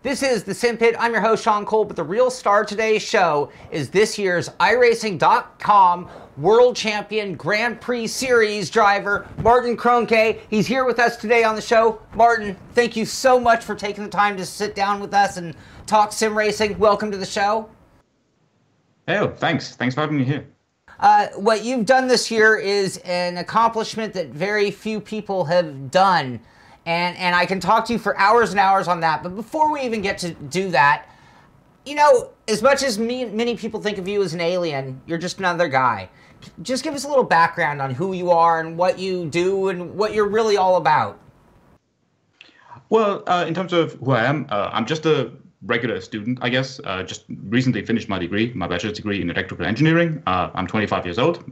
This is the Simpit. I'm your host, Sean Cole, but the real star of today's show is this year's iRacing.com World Champion Grand Prix Series driver, Martin Krönke. He's here with us today on the show. Martin, thank you so much for taking the time to sit down with us and talk sim racing. Welcome to the show. Oh, thanks. Thanks for having me here. What you've done this year is an accomplishment that very few people have done. And I can talk to you for hours and hours on that. But before we even get to do that, you know, as much as many people think of you as an alien, you're just another guy. Just give us a little background on who you are and what you do and what you're really all about. Well, in terms of who I am, I'm just a regular student, I guess. Just recently finished my degree, my bachelor's degree in electrical engineering. I'm 25 years old.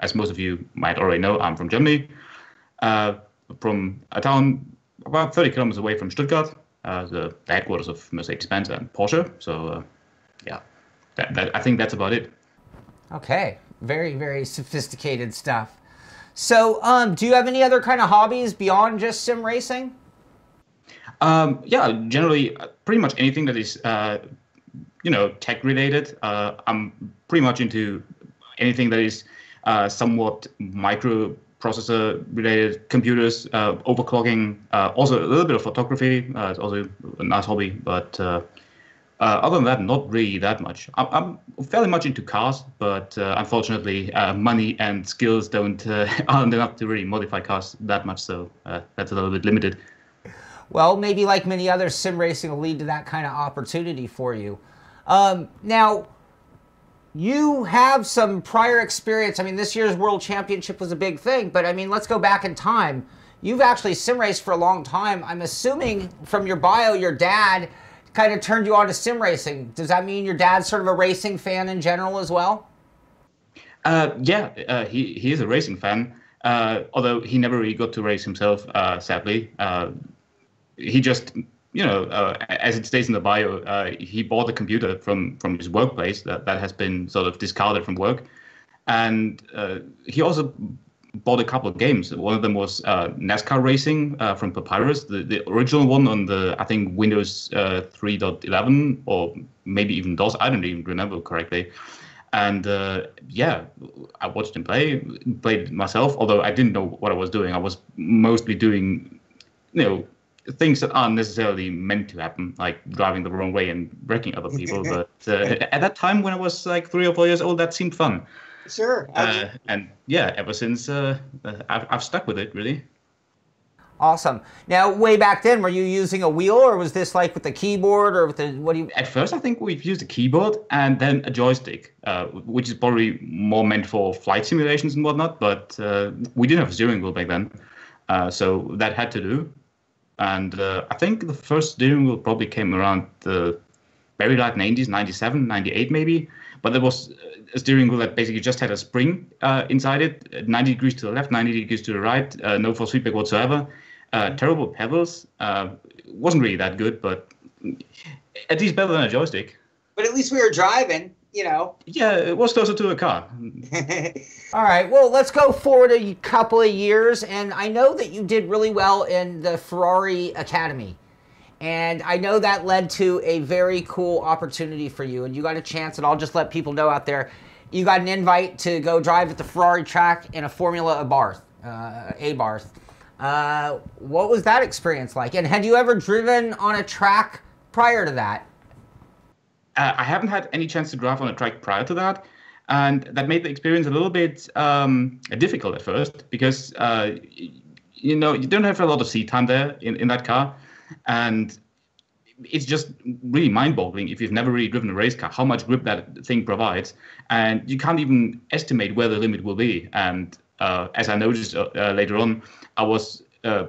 As most of you might already know, I'm from Germany. From a town about 30 kilometers away from Stuttgart, the headquarters of Mercedes-Benz and Porsche. So, yeah, I think that's about it. Okay, very, very sophisticated stuff. So, do you have any other kind of hobbies beyond just sim racing? Yeah, generally, pretty much anything that is, tech related. I'm pretty much into anything that is somewhat microprocessor related, computers, overclocking, also a little bit of photography. It's also a nice hobby, but other than that, not really that much. I'm fairly much into cars, but unfortunately, money and skills aren't enough to really modify cars that much. So that's a little bit limited. Well, maybe like many others, sim racing will lead to that kind of opportunity for you. Now, you have some prior experience. I mean, this year's World Championship was a big thing, but I mean, let's go back in time. You've actually sim raced for a long time. I'm assuming from your bio, your dad kind of turned you on to sim racing. Does that mean your dad's sort of a racing fan in general as well? Yeah, he is a racing fan, although he never really got to race himself, sadly. He just, as it states in the bio, he bought a computer from his workplace that has been sort of discarded from work. And he also bought a couple of games. One of them was NASCAR Racing from Papyrus, the original one on I think, Windows 3.11 or maybe even DOS. I don't even remember correctly. And yeah, I watched him played myself, although I didn't know what I was doing. I was mostly doing, things that aren't necessarily meant to happen, like driving the wrong way and wrecking other people. But at that time, when I was like 3 or 4 years old, that seemed fun. Sure. And yeah, ever since, I've stuck with it, really. Awesome. Now, way back then, were you using a wheel, or was this like with the keyboard, or with the, what do you... At first, I think we've used a keyboard and then a joystick, which is probably more meant for flight simulations and whatnot, but we didn't have a steering wheel back then, so that had to do. And I think the first steering wheel probably came around the very late 90s, 97, 98 maybe. But there was a steering wheel that basically just had a spring inside it, 90 degrees to the left, 90 degrees to the right, no force feedback whatsoever. Terrible pedals. Wasn't really that good, but at least better than a joystick. But at least we were driving, Yeah, it was closer to a car. All right, well, let's go forward a couple of years, and I know that you did really well in the Ferrari Academy, and I know that led to a very cool opportunity for you, and you got a chance, and I'll just let people know out there, you got an invite to go drive at the Ferrari track in a Formula Abarth. What was that experience like, and had you ever driven on a track prior to that? I haven't had any chance to drive on a track prior to that, and that made the experience a little bit difficult at first because you don't have a lot of seat time there in that car, and it's just really mind-boggling if you've never really driven a race car how much grip that thing provides, and you can't even estimate where the limit will be. And as I noticed later on, I was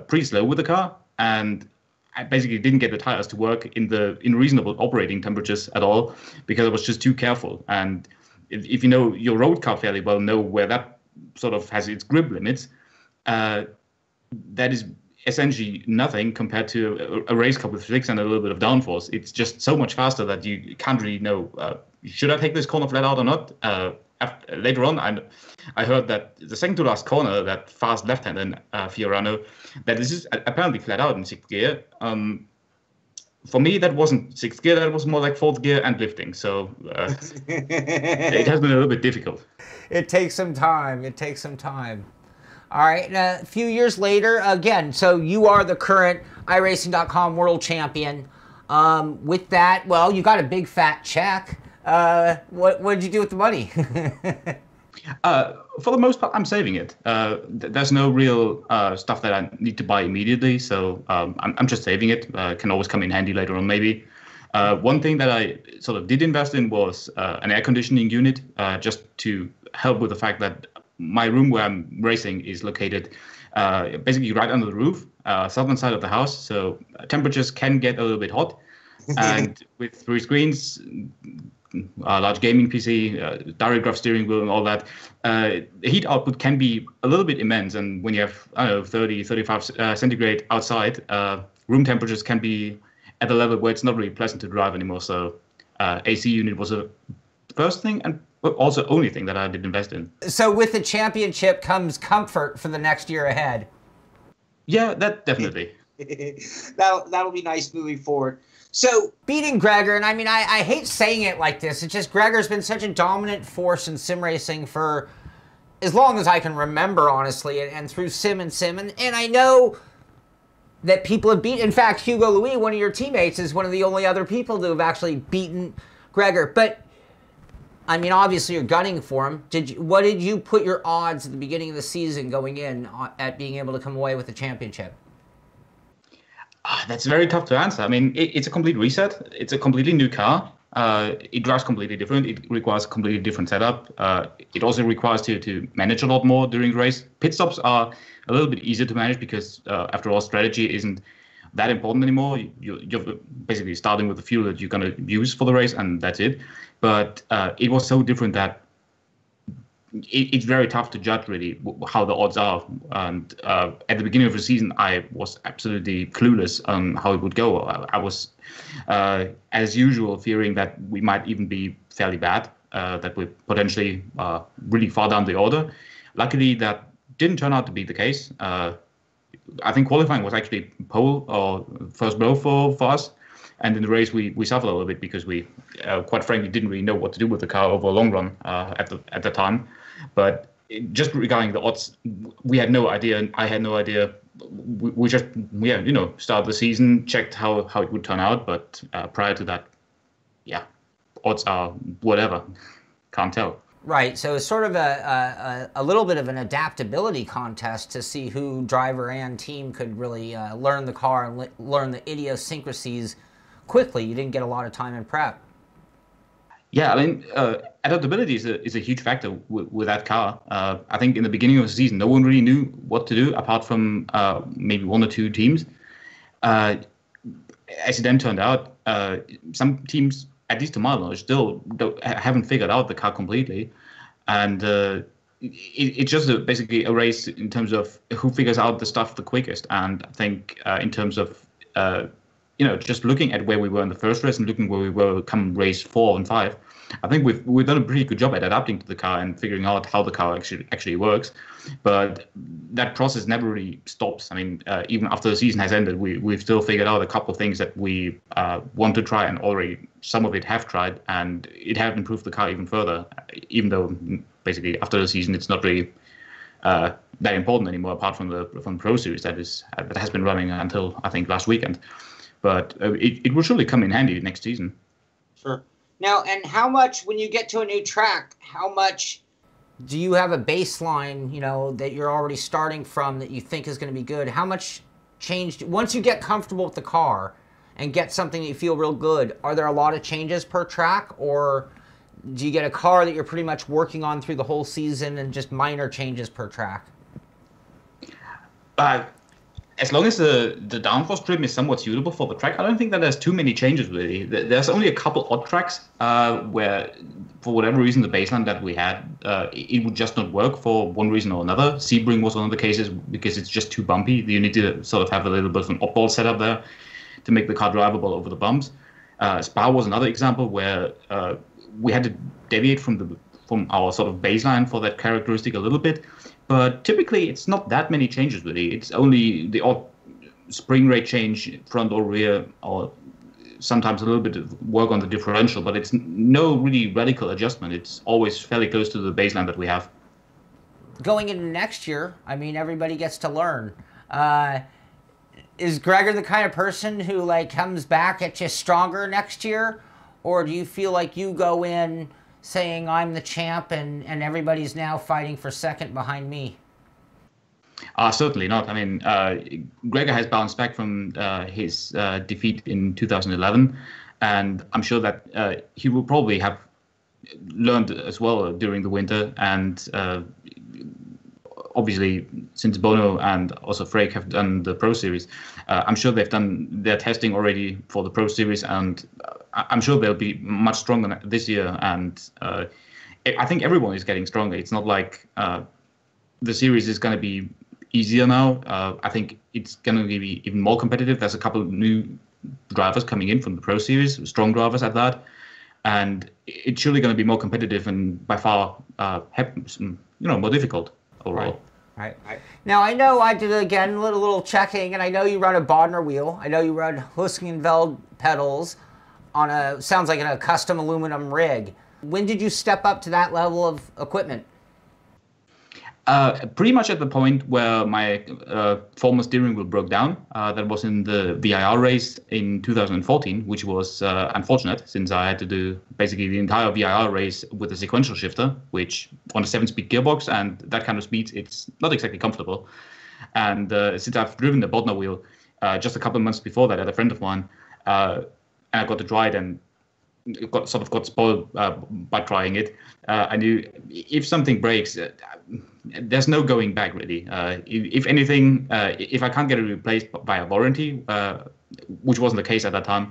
pretty slow with the car, and I basically didn't get the tires to work in reasonable operating temperatures at all because I was just too careful. And if you know your road car fairly well, know where that sort of has its grip limits, that is essentially nothing compared to a race car with slicks and a little bit of downforce. It's just so much faster that you can't really know, should I take this corner flat out or not? Later on, I heard that the second to last corner, that fast left-hand in Fiorano, that this is apparently flat out in sixth gear. for me, that wasn't sixth gear. That was more like fourth gear and lifting. So it has been a little bit difficult. It takes some time. It takes some time. All right. A few years later, again, so you are the current iRacing.com world champion. With that, well, you got a big fat check. What did you do with the money? For the most part, I'm saving it. There's no real stuff that I need to buy immediately, so I'm just saving it. Can always come in handy later on, maybe. One thing that I sort of did invest in was an air conditioning unit, just to help with the fact that my room where I'm racing is located basically right under the roof, southern side of the house, so temperatures can get a little bit hot. And with 3 screens, large gaming PC, direct drive steering wheel and all that, the heat output can be a little bit immense. And when you have, I don't know, 30, 35 centigrade outside, room temperatures can be at a level where it's not really pleasant to drive anymore. So AC unit was a first thing and also only thing that I did invest in. So with the championship comes comfort for the next year ahead. Yeah, that definitely. That'll be nice moving forward. So beating Gregor, and I mean, I hate saying it like this. It's just Gregor's been such a dominant force in sim racing for as long as I can remember, honestly, and through sim and sim. And I know that people have beaten. In fact, Hugo Louis, one of your teammates, is one of the only other people to have actually beaten Gregor. But I mean, obviously, you're gunning for him. What did you put your odds at the beginning of the season going in at being able to come away with the championship? That's very tough to answer. I mean, it's a complete reset. It's a completely new car. It drives completely different. It requires a completely different setup. It also requires to manage a lot more during the race. Pit stops are a little bit easier to manage because, after all, strategy isn't that important anymore. You're basically starting with the fuel that you're going to use for the race, and that's it. But it was so different that it's very tough to judge really how the odds are. And at the beginning of the season, I was absolutely clueless on how it would go. I was, as usual, fearing that we might even be fairly bad, that we're potentially really far down the order. Luckily, that didn't turn out to be the case. I think qualifying was actually pole or first row for us. And in the race, we suffered a little bit because we, quite frankly, didn't really know what to do with the car over a long run at the time. But just regarding the odds, we had no idea, and I had no idea. We just, started the season, checked how it would turn out. But prior to that, odds are whatever. Can't tell. Right, so it's sort of a little bit of an adaptability contest to see who driver and team could really learn the car and learn the idiosyncrasies quickly. You didn't get a lot of time in prep. Yeah, I mean, adaptability is a huge factor with that car. I think in the beginning of the season, no one really knew what to do apart from maybe 1 or 2 teams. As it then turned out, some teams, at least to my knowledge, still haven't figured out the car completely. And it's just basically a race in terms of who figures out the stuff the quickest. And I think in terms of, just looking at where we were in the first race and looking where we were come race 4 and 5, I think we've done a pretty good job at adapting to the car and figuring out how the car actually works. But that process never really stops. I mean, even after the season has ended, we've still figured out a couple of things that we want to try, and already some of it have tried, and it has improved the car even further. Even though basically after the season, it's not really that important anymore, apart from the Pro Series that has been running until I think last weekend. But it will surely come in handy next season. Sure. Now, and how much, when you get to a new track, how much... Do you have a baseline, that you're already starting from that you think is going to be good? How much changed, once you get comfortable with the car and get something that you feel real good, are there a lot of changes per track? Or do you get a car that you're pretty much working on through the whole season and just minor changes per track? As long as the downforce trim is somewhat suitable for the track, I don't think that there's too many changes really. There's only a couple odd tracks where, for whatever reason, the baseline that we had, it would just not work for one reason or another. Sebring was one of the cases because it's just too bumpy. You need to sort of have a little bit of an oddball setup there to make the car drivable over the bumps. Spa was another example where we had to deviate from our sort of baseline for that characteristic a little bit. But typically, it's not that many changes really. It's only the odd spring rate change, front or rear, or sometimes a little bit of work on the differential, but it's no really radical adjustment. It's always fairly close to the baseline that we have. Going into next year, I mean, everybody gets to learn. Is Gregor the kind of person who like comes back at you stronger next year? Or do you feel like you go in saying I'm the champ and everybody's now fighting for second behind me? Certainly not. I mean, Gregor has bounced back from his defeat in 2011, and I'm sure that he will probably have learned as well during the winter. And obviously, since Bono and also Frake have done the Pro Series, I'm sure they've done their testing already for the Pro Series, and I'm sure they'll be much stronger this year. And I think everyone is getting stronger. It's not like the series is going to be easier now. I think it's going to be even more competitive. There's a couple of new drivers coming in from the Pro Series, strong drivers at that, and it's surely going to be more competitive and by far, more difficult overall. Right. Now, I know I did, again, a little checking, and I know you run a Bodner wheel. I know you run Huskenveld pedals on sounds like a custom aluminum rig. When did you step up to that level of equipment? Pretty much at the point where my former steering wheel broke down. That was in the VIR race in 2014, which was unfortunate since I had to do basically the entire VIR race with a sequential shifter, which on a 7-speed gearbox, and that kind of speed, it's not exactly comfortable. And since I've driven the Bodner wheel just a couple of months before that at a friend of mine, and I got to try it and got spoiled by trying it. I knew if something breaks, there's no going back really. If anything, if I can't get it replaced by a warranty, which wasn't the case at that time,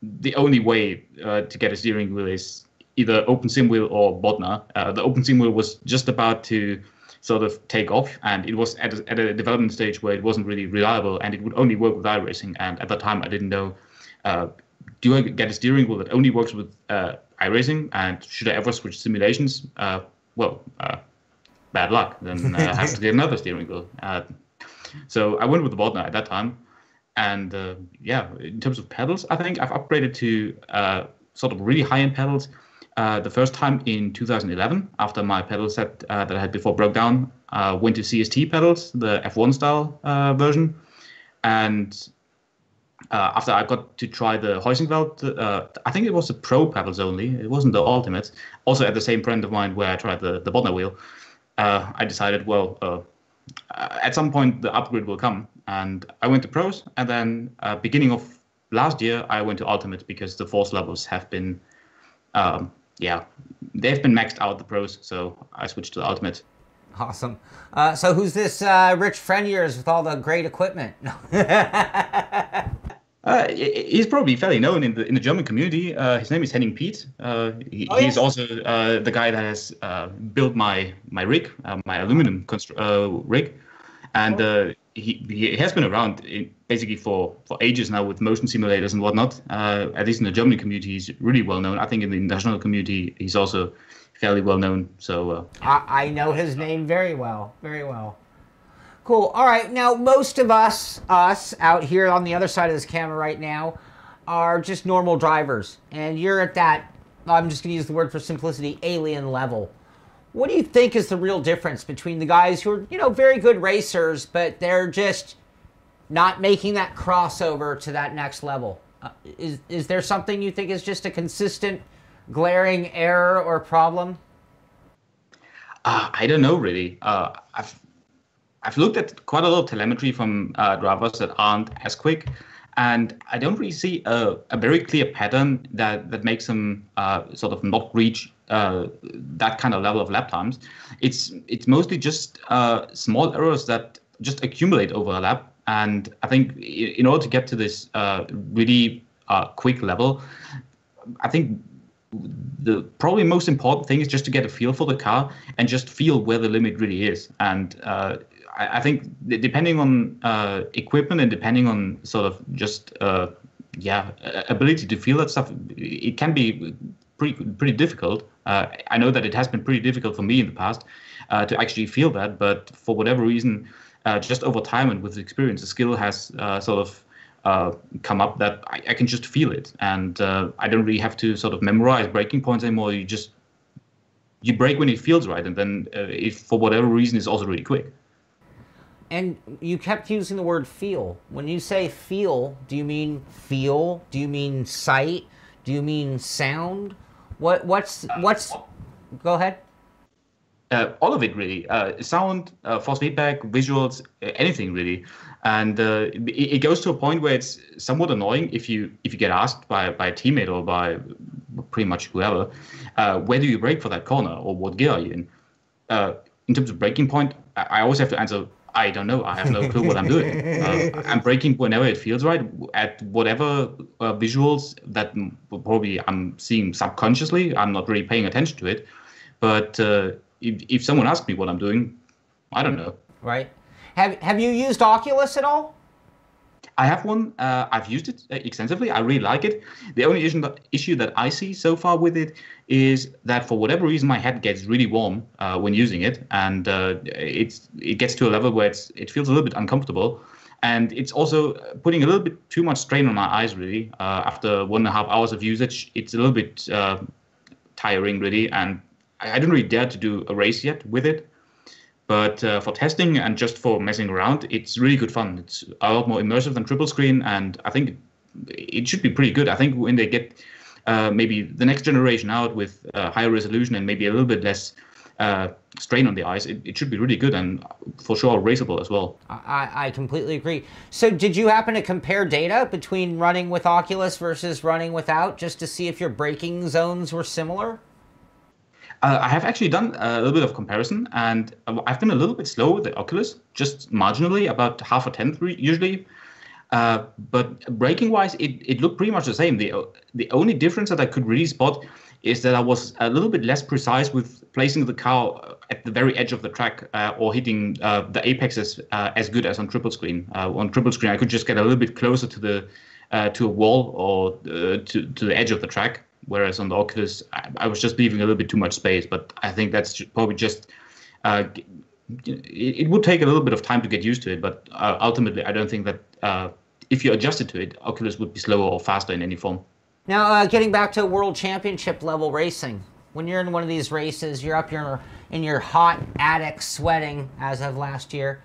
the only way to get a steering wheel is either open sim wheel or Bodner. The open sim wheel was just about to sort of take off, and it was at a development stage where it wasn't really reliable, and it would only work with iRacing. And at that time, I didn't know. Do I get a steering wheel that only works with iRacing, and should I ever switch simulations? Bad luck. Then I have to get another steering wheel. So I went with the Bodner at that time. And in terms of pedals, I think I've upgraded to sort of really high-end pedals. The first time in 2011, after my pedal set that I had before broke down, went to CST pedals, the F1 style version. And after I got to try the Heusinkveld, I think it was the Pro pedals only. It wasn't the Ultimate. Also at the same friend of mine where I tried the Bodner wheel, I decided, at some point the upgrade will come. And I went to Pros, and then beginning of last year, I went to Ultimate because the force levels have been, they've been maxed out, the Pros, so I switched to the Ultimate. Awesome. So who's this rich friend of yours with all the great equipment? He's probably fairly known in the German community. His name is Henning Piet. He's also the guy that has built my rig, my aluminum rig, and he has been around basically for ages now with motion simulators and whatnot. At least in the German community, he's really well known. I think in the international community, he's also fairly well known. So I know his name very well, very well. Cool. All right. Now, most of us out here on the other side of this camera right now are just normal drivers. And you're at that, I'm just going to use the word for simplicity, alien level. What do you think is the real difference between the guys who are, very good racers, but they're just not making that crossover to that next level? Is there something you think is just a consistent, glaring error or problem? I don't know, really. I've looked at quite a lot of telemetry from drivers that aren't as quick, and I don't really see a very clear pattern that makes them sort of not reach that kind of level of lap times. It's mostly just small errors that just accumulate over a lap, and I think in order to get to this really quick level, I think the probably most important thing is just to get a feel for the car and just feel where the limit really is. And I think depending on equipment and depending on sort of just ability to feel that stuff, it can be pretty difficult. I know that it has been pretty difficult for me in the past to actually feel that, but for whatever reason, just over time and with experience, the skill has sort of come up that I can just feel it, and I don't really have to sort of memorize braking points anymore. You brake when it feels right, and then if for whatever reason it's also really quick. And you kept using the word feel. When you say feel, do you mean feel? Do you mean sight? Do you mean sound? What's? Go ahead. All of it really. Sound, force feedback, visuals, anything really. And it goes to a point where it's somewhat annoying if you get asked by a teammate or by pretty much whoever, where do you brake for that corner or what gear are you in? In terms of braking point, I always have to answer, I don't know. I have no clue what I'm doing. I'm braking whenever it feels right at whatever visuals that probably I'm seeing subconsciously. I'm not really paying attention to it. But if someone asks me what I'm doing, I don't know. Right. Have you used Oculus at all? I have one. I've used it extensively. I really like it. The only issue that I see so far with it is that for whatever reason my head gets really warm when using it, and it gets to a level where it feels a little bit uncomfortable, and it's also putting a little bit too much strain on my eyes. Really, after 1.5 hours of usage, it's a little bit tiring, really, and I don't really dare to do a race yet with it. But for testing and just for messing around, it's really good fun. It's a lot more immersive than triple screen, and I think it should be pretty good. I think when they get maybe the next generation out with higher resolution and maybe a little bit less strain on the eyes, it should be really good and for sure raceable as well. I completely agree. So did you happen to compare data between running with Oculus versus running without, just to see if your braking zones were similar? I have actually done a little bit of comparison, and I've been a little bit slow with the Oculus, just marginally, about half a tenth usually. But braking-wise, it looked pretty much the same. The only difference that I could really spot is that I was a little bit less precise with placing the car at the very edge of the track or hitting the apexes as good as on triple screen. On triple screen, I could just get a little bit closer to a wall or to the edge of the track. Whereas on the Oculus, I was just leaving a little bit too much space. But I think that's probably just, it would take a little bit of time to get used to it. But ultimately, I don't think that if you adjusted to it, Oculus would be slower or faster in any form. Now, getting back to World Championship level racing, when you're in one of these races, you're up here in your hot attic sweating as of last year.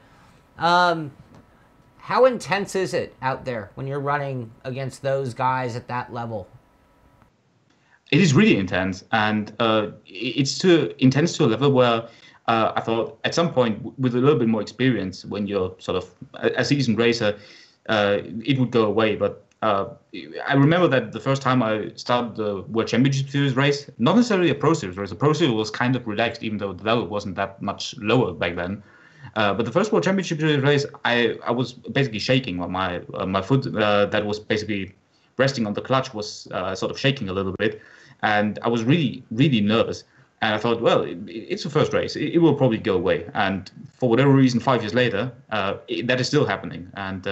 How intense is it out there when you're running against those guys at that level? It is really intense, and it's intense to a level where I thought at some point, with a little bit more experience, when you're sort of a seasoned racer, it would go away. But I remember that the first time I started the World Championship Series race, not necessarily a Pro Series race. The Pro Series was kind of relaxed, even though the level wasn't that much lower back then. But the first World Championship Series race, I was basically shaking. My foot that was basically resting on the clutch was sort of shaking a little bit. And I was really, really nervous. And I thought, well, it's the first race. It will probably go away. And for whatever reason, 5 years later, that is still happening. And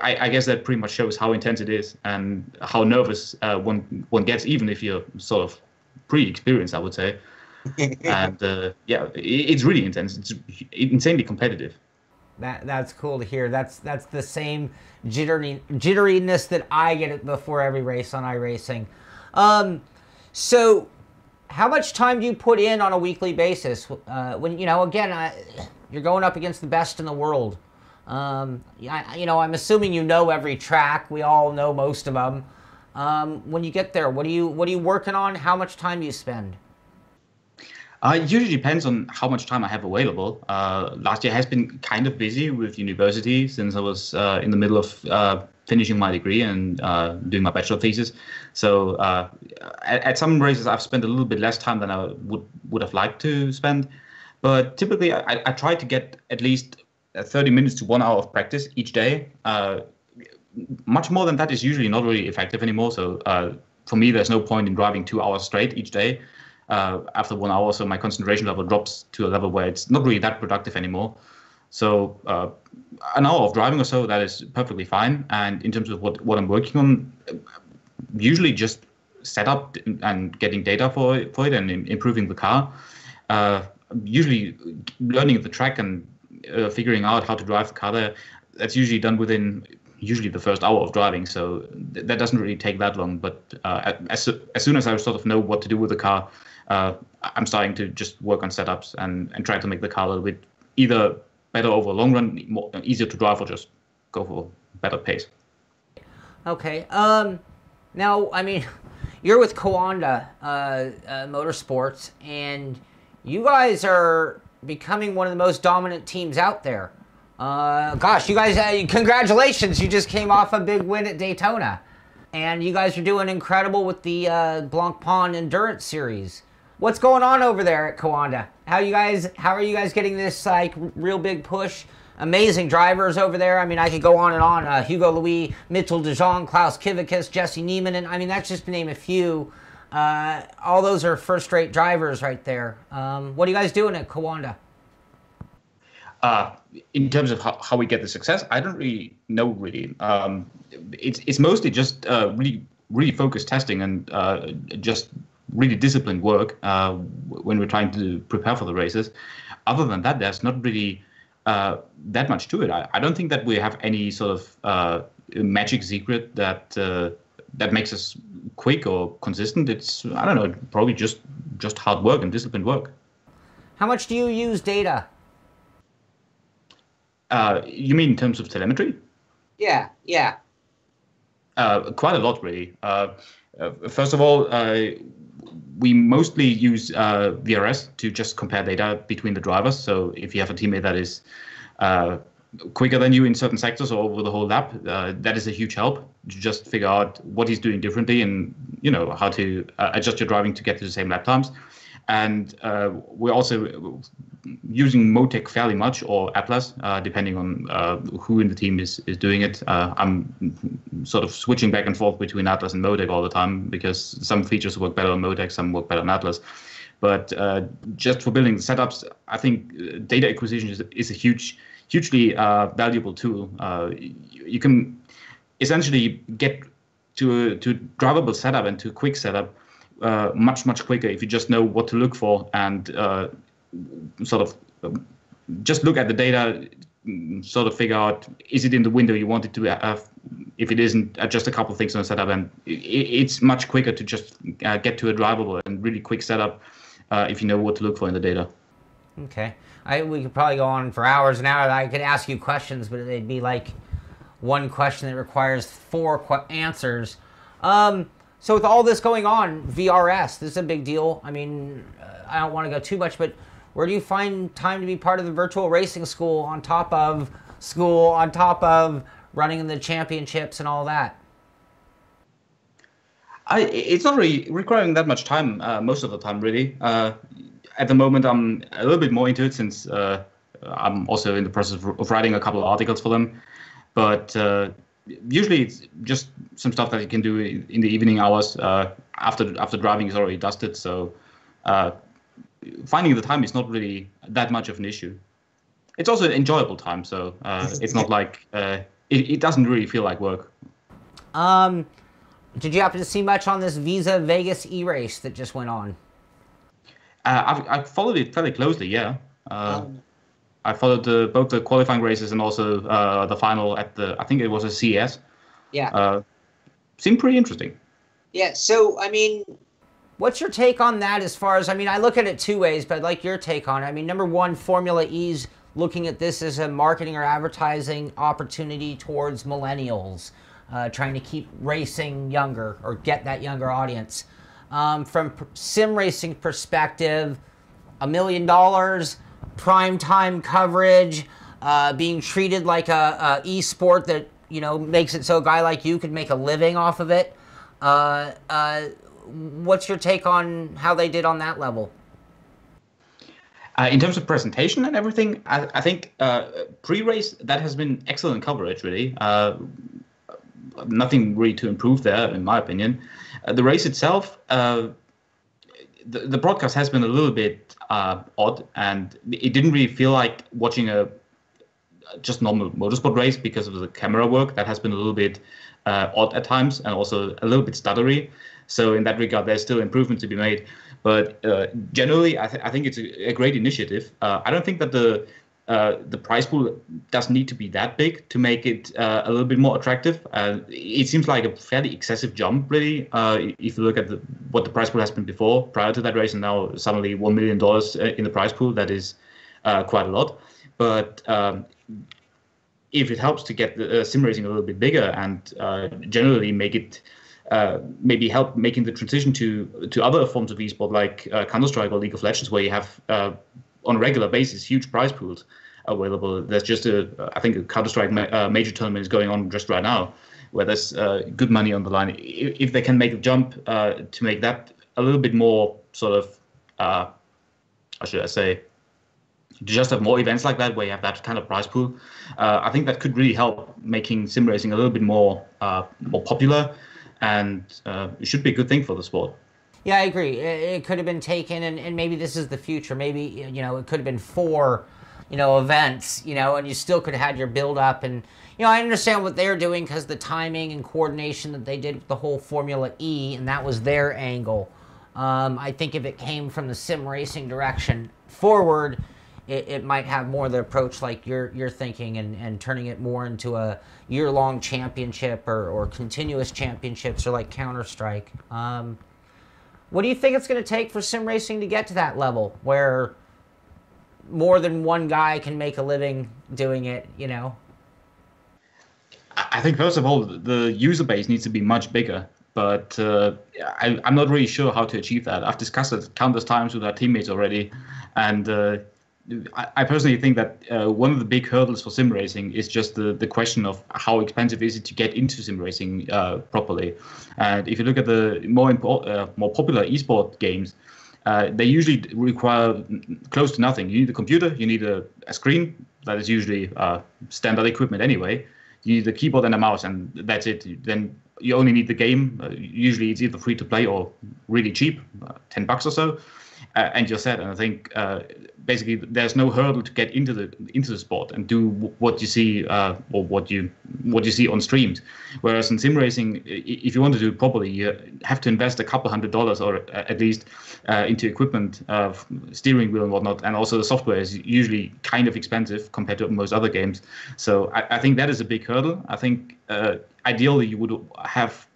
I guess that pretty much shows how intense it is and how nervous one gets, even if you're sort of pre-experienced, I would say. And yeah, it's really intense. It's insanely competitive. That's cool to hear. That's the same jitteriness that I get before every race on iRacing. So how much time do you put in on a weekly basis? When, again, you're going up against the best in the world. I'm assuming you know every track. We all know most of them. When you get there, what are you working on? How much time do you spend? It usually depends on how much time I have available. Last year has been kind of busy with university since I was in the middle of finishing my degree and doing my bachelor thesis. So at some races, I've spent a little bit less time than I would have liked to spend. But typically, I try to get at least 30 minutes to 1 hour of practice each day. Much more than that is usually not really effective anymore. So for me, there's no point in driving 2 hours straight each day. After 1 hour, so my concentration level drops to a level where it's not really that productive anymore. So an hour of driving or so, that is perfectly fine. And in terms of what I'm working on, usually just setup and getting data for it and improving the car. Usually learning the track and figuring out how to drive the car there, that's usually done within usually the first hour of driving, so that doesn't really take that long. But as soon as I sort of know what to do with the car, I'm starting to just work on setups and try to make the car a little bit either better over a long run, easier to drive, or just go for better pace. Okay. Now, I mean, you're with Coanda Motorsports, and you guys are becoming one of the most dominant teams out there. Gosh, you guys, congratulations. You just came off a big win at Daytona. And you guys are doing incredible with the Blancpain Endurance Series. What's going on over there at Coanda? How are you guys getting this like real big push? Amazing drivers over there. I mean, I could go on and on. Hugo Louis, Mitchell DeJong, Klaus Kivickas, Jesse Neiman, and I mean, that's just to name a few. All those are first-rate drivers right there. What are you guys doing at Coanda? In terms of how we get the success, I don't really know. It's mostly just really focused testing and just really disciplined work when we're trying to prepare for the races. Other than that, there's not really that much to it. I don't think that we have any sort of magic secret that makes us quick or consistent. It's, I don't know, probably just hard work and disciplined work. How much do you use data? You mean in terms of telemetry? Yeah. Quite a lot, really. First of all, we mostly use VRS to just compare data between the drivers. So if you have a teammate that is quicker than you in certain sectors or over the whole lap, that is a huge help to just figure out what he's doing differently and, you know, how to adjust your driving to get to the same lap times. And we're also using Motec fairly much, or Atlas, depending on who in the team is doing it. I'm sort of switching back and forth between Atlas and Motec all the time because some features work better on Motec, some work better on Atlas. But just for building the setups, I think data acquisition is a hugely valuable tool. You can essentially get to a drivable setup and to a quick setup much quicker if you just know what to look for and sort of just look at the data, sort of figure out, is it in the window you want it to have? If it isn't, adjust a couple of things on the setup, and it's much quicker to just get to a drivable and really quick setup if you know what to look for in the data. Okay. We could probably go on for hours and hours. I could ask you questions, but they'd be like one question that requires 4 answers. So with all this going on, VRS, this is a big deal. I mean, I don't want to go too much, but where do you find time to be part of the virtual racing school on top of running in the championships and all that? It's not really requiring that much time most of the time, really. At the moment, I'm a little bit more into it since I'm also in the process of writing a couple of articles for them. But usually it's just some stuff that you can do in the evening hours after driving is already dusted. So finding the time is not really that much of an issue. It's also an enjoyable time, so it's not like it doesn't really feel like work. Did you happen to see much on this Visa Vegas e-race that just went on? I followed it fairly closely, yeah. I followed both the qualifying races and also the final at I think it was a CS. Yeah. Seemed pretty interesting. Yeah, so, I mean... What's your take on that as far as, I mean, I look at it 2 ways, but I'd like your take on it. I mean, number one, Formula E's looking at this as a marketing or advertising opportunity towards millennials, trying to keep racing younger or get that younger audience. From sim racing perspective, $1 million, prime time coverage, being treated like a e-sport that, you know, makes it so a guy like you could make a living off of it. What's your take on how they did on that level? In terms of presentation and everything, I think pre-race, that has been excellent coverage, really. Nothing really to improve there, in my opinion. The race itself, the broadcast has been a little bit odd, and it didn't really feel like watching a just normal motorsport race because of the camera work. That has been a little bit odd at times and also a little bit stuttery. So in that regard, there's still improvement to be made. But generally, I think it's a great initiative. I don't think that the prize pool doesn't need to be that big to make it a little bit more attractive. It seems like a fairly excessive jump, really. If you look at what the prize pool has been before, prior to that race, and now suddenly $1 million in the prize pool, that is quite a lot. But if it helps to get the sim racing a little bit bigger and generally make it maybe help making the transition to other forms of esport like Counter-Strike or League of Legends, where you have on a regular basis huge prize pools available. There's just I think a Counter-Strike major tournament is going on just right now, where there's good money on the line. If they can make a jump to make that a little bit more sort of, how should I say, just have more events like that where you have that kind of prize pool, I think that could really help making sim racing a little bit more popular, and it should be a good thing for the sport. Yeah, I agree. It could have been taken, and maybe this is the future. Maybe, you know, it could have been 4, you know, events, you know, and you still could have had your build up. And, you know, I understand what they're doing because the timing and coordination that they did with the whole Formula E, and that was their angle. I think if it came from the sim racing direction forward, it might have more of the approach like you're thinking, and turning it more into a year-long championship or continuous championships, or like Counter-Strike. What do you think it's going to take for sim racing to get to that level where more than one guy can make a living doing it, you know? I think, first of all, the user base needs to be much bigger, but I'm not really sure how to achieve that. I've discussed it countless times with our teammates already, and I personally think that one of the big hurdles for sim racing is just the question of how expensive is it to get into sim racing properly. And if you look at the more popular esport games, they usually require close to nothing. You need a computer, you need a screen that is usually standard equipment anyway. You need a keyboard and a mouse, and that's it. Then you only need the game. Usually it's either free to play or really cheap, $10 or so. And you're set. And I think basically there's no hurdle to get into the sport and do what you see or what you see on streams. Whereas in sim racing, if you want to do it properly, you have to invest a couple $100 or at least into equipment, steering wheel and whatnot. And also the software is usually kind of expensive compared to most other games. So I think that is a big hurdle. I think ideally you would have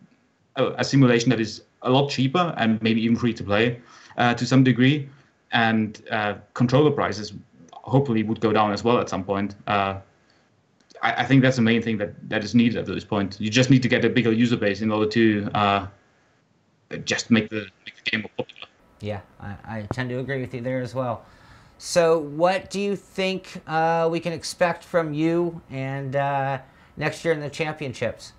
a simulation that is a lot cheaper and maybe even free to play. To some degree, and controller prices hopefully would go down as well at some point. I think that's the main thing that is needed at this point. You just need to get a bigger user base in order to just make the game more popular. Yeah, I tend to agree with you there as well. So what do you think we can expect from you and next year in the championships?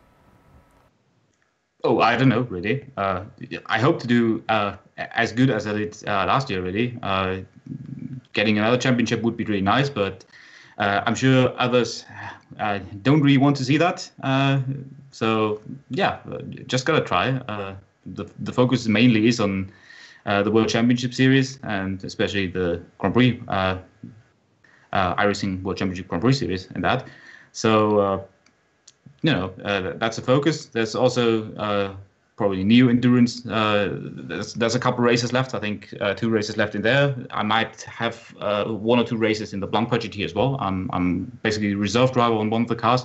Oh, I don't know, really. I hope to do as good as I did last year, really. Getting another championship would be really nice, but I'm sure others don't really want to see that. So, yeah, just gotta try. The focus mainly is on the World Championship Series, and especially the Grand Prix, iRacing World Championship Grand Prix Series, and that. So, that's a focus. There's also probably new endurance. There's a couple races left. I think 2 races left in there. I might have 1 or 2 races in the blank budget here as well. I'm basically reserve driver on one of the cars.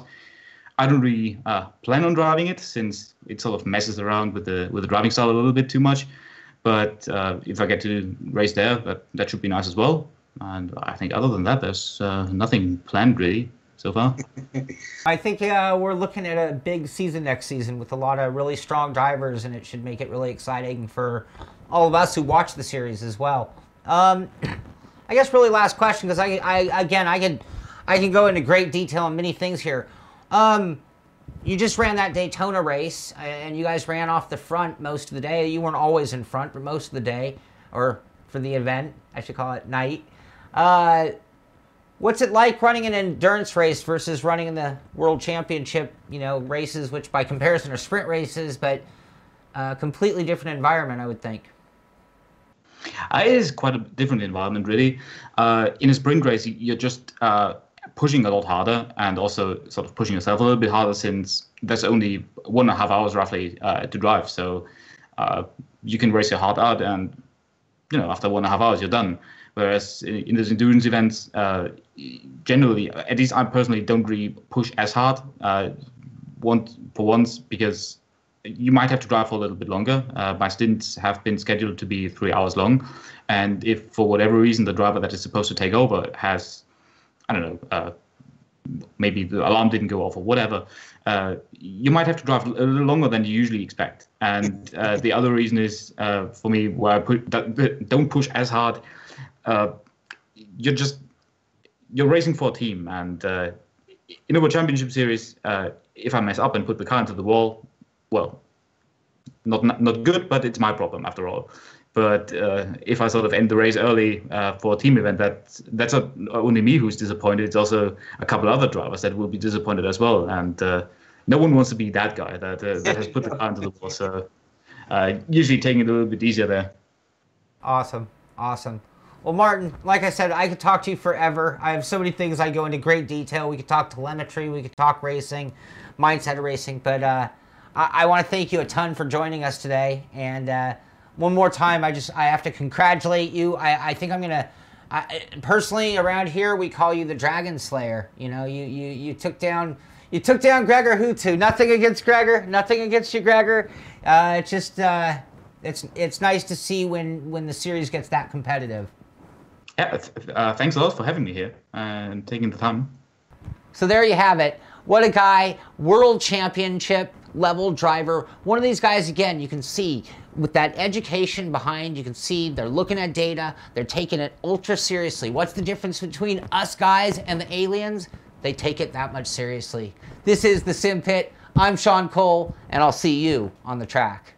I don't really plan on driving it, since it sort of messes around with the driving style a little bit too much. But if I get to race there, that should be nice as well. And I think other than that, there's nothing planned really so far. I think we're looking at a big season next season with a lot of really strong drivers, and it should make it really exciting for all of us who watch the series as well. I guess really last question, because I can go into great detail on many things here. You just ran that Daytona race, and you guys ran off the front most of the day. You weren't always in front, but most of the day, or for the event, I should call it night. What's it like running an endurance race versus running in the World Championship, races, which by comparison are sprint races, but a completely different environment, I would think? It is quite a different environment, really. In a sprint race, you're just pushing a lot harder, and also sort of pushing yourself a little bit harder, since there's only 1.5 hours roughly to drive. So you can race your heart out, and after 1.5 hours, you're done. Whereas in those endurance events, generally, at least I personally don't really push as hard. Once, because you might have to drive for a little bit longer. My stints have been scheduled to be 3 hours long, and if for whatever reason the driver that is supposed to take over has, I don't know, maybe the alarm didn't go off or whatever, you might have to drive a little longer than you usually expect. And the other reason is, for me, where I don't push as hard, you're racing for a team. And in a World Championship Series, if I mess up and put the car into the wall, well, not good, but it's my problem after all. But if I sort of end the race early for a team event, that's not only me who's disappointed. It's also a couple other drivers that will be disappointed as well. And no one wants to be that guy that has put the car into the wall. So usually taking it a little bit easier there. Awesome. Well, Martin, like I said, I could talk to you forever. I have so many things I go into great detail. We could talk telemetry, we could talk racing, mindset of racing. But I want to thank you a ton for joining us today. And one more time, I have to congratulate you. I think I'm gonna personally around here we call you the Dragon Slayer. You know, you took down Gregger Huttu. Nothing against Gregor, nothing against you, Gregor. It's just it's nice to see when the series gets that competitive. Yeah, thanks a lot for having me here and taking the time. So there you have it. What a guy, world championship level driver. One of these guys, again, you can see with that education behind, you can see they're looking at data, they're taking it ultra seriously. What's the difference between us guys and the aliens? They take it that much seriously. This is the Simpit. I'm Sean Cole, and I'll see you on the track.